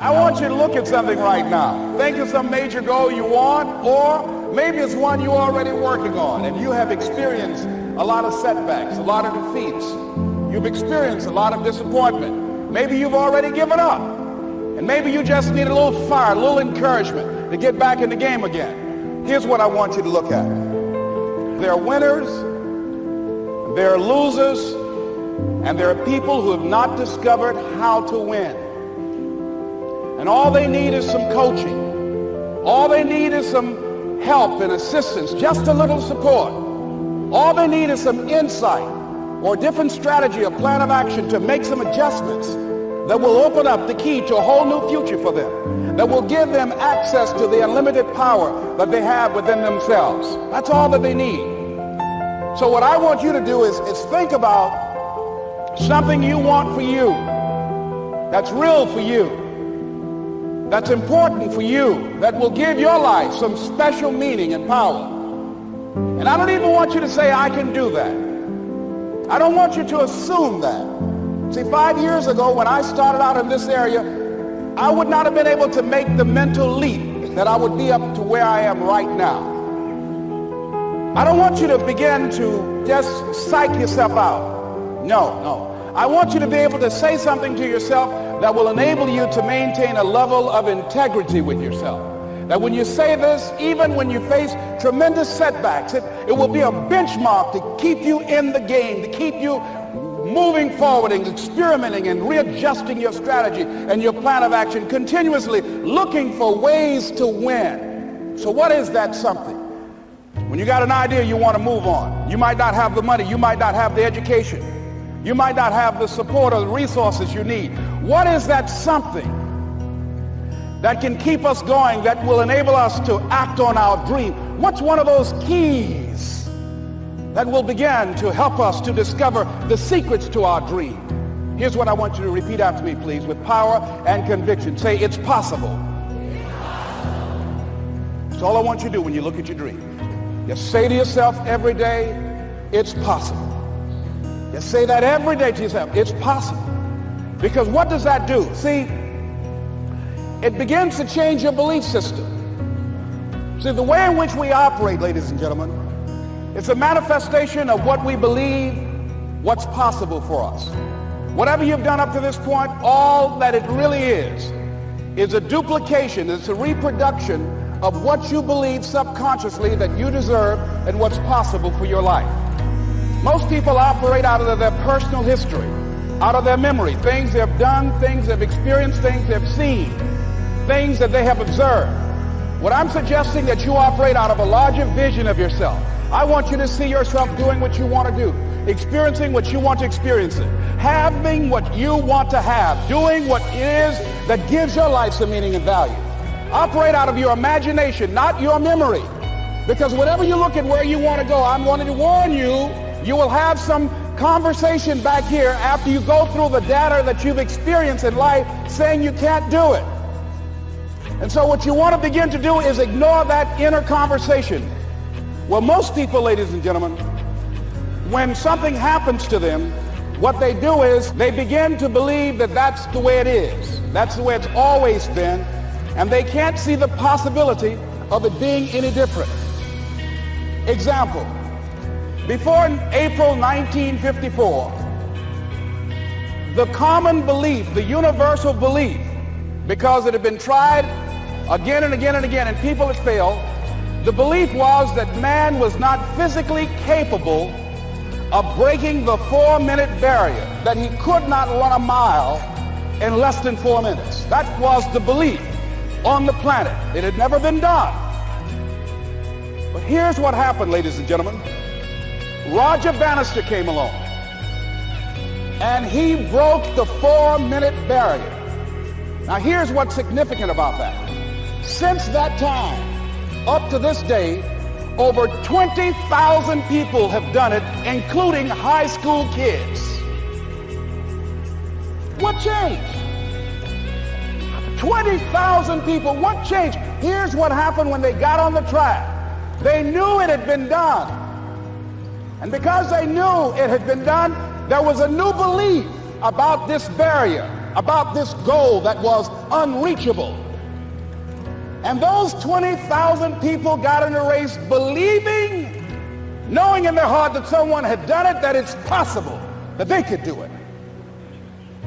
I want you to look at something right now. Think of some major goal you want, or maybe it's one you're already working on and you have experienced a lot of setbacks, a lot of defeats. You've experienced a lot of disappointment. Maybe you've already given up. And maybe you just need a little fire, a little encouragement to get back in the game again. Here's what I want you to look at. There are winners, there are losers, and there are people who have not discovered how to win. And all they need is some coaching. All they need is some help and assistance, just a little support. All they need is some insight or different strategy, a plan of action to make some adjustments that will open up the key to a whole new future for them, that will give them access to the unlimited power that they have within themselves. That's all that they need. So what I want you to do is think about something you want for you, that's real for you, that's important for you, that will give your life some special meaning and power. And I don't even want you to say, I can do that. I don't want you to assume that. See, 5 years ago when I started out in this area, I would not have been able to make the mental leap that I would be up to where I am right now. I don't want you to begin to just psych yourself out. No. I want you to be able to say something to yourself that will enable you to maintain a level of integrity with yourself. That when you say this, even when you face tremendous setbacks, it will be a benchmark to keep you in the game, to keep you moving forward and experimenting and readjusting your strategy and your plan of action, continuously looking for ways to win. So what is that something? When you got an idea you want to move on, you might not have the money, you might not have the education, you might not have the support or the resources you need. What is that something that can keep us going, that will enable us to act on our dream? What's one of those keys that will begin to help us to discover the secrets to our dream? Here's what I want you to repeat after me, please, with power and conviction. Say, it's possible. That's all I want you to do when you look at your dream. Just say to yourself every day, it's possible. Just say that every day to yourself, it's possible. Because what does that do? See, it begins to change your belief system. See, the way in which we operate, ladies and gentlemen, it's a manifestation of what we believe, what's possible for us. Whatever you've done up to this point, all that it really is a duplication, it's a reproduction of what you believe subconsciously that you deserve and what's possible for your life. Most people operate out of their personal history, out of their memory, things they've done, things they've experienced, things they've seen, things that they have observed. What I'm suggesting that you operate out of a larger vision of yourself. I want you to see yourself doing what you want to do, experiencing what you want to experience, having what you want to have, doing what it is that gives your life some meaning and value. Operate out of your imagination, not your memory. Because whenever you look at where you want to go, I'm wanting to warn you, you will have some conversation back here after you go through the data that you've experienced in life saying you can't do it. And so what you want to begin to do is ignore that inner conversation. Well, most people, ladies and gentlemen, when something happens to them, what they do is they begin to believe that that's the way it is. That's the way it's always been. And they can't see the possibility of it being any different. Example, before April 1954, the common belief, the universal belief, because it had been tried again and again and again and people had failed, the belief was that man was not physically capable of breaking the 4-minute barrier, that he could not run a mile in less than 4 minutes. That was the belief on the planet. It had never been done. But here's what happened, ladies and gentlemen. Roger Bannister came along, and he broke the 4-minute barrier. Now here's what's significant about that. Since that time, up to this day, over 20,000 people have done it, including high school kids. What changed? 20,000 people, what changed? Here's what happened when they got on the track. They knew it had been done. And because they knew it had been done, there was a new belief about this barrier. about this goal that was unreachable. And those 20,000 people got in the race believing, knowing in their heart that someone had done it, that it's possible, that they could do it.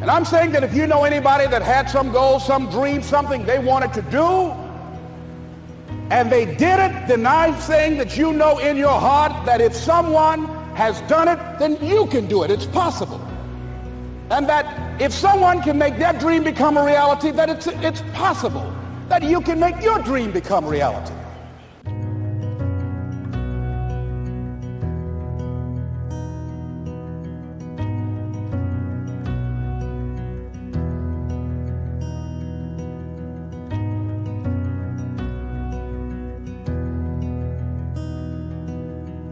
And I'm saying that if you know anybody that had some goal, some dream, something they wanted to do, and they did it, then I'm saying that you know in your heart that if someone has done it, then you can do it. It's possible. And that if someone can make their dream become a reality, that it's possible that you can make your dream become reality.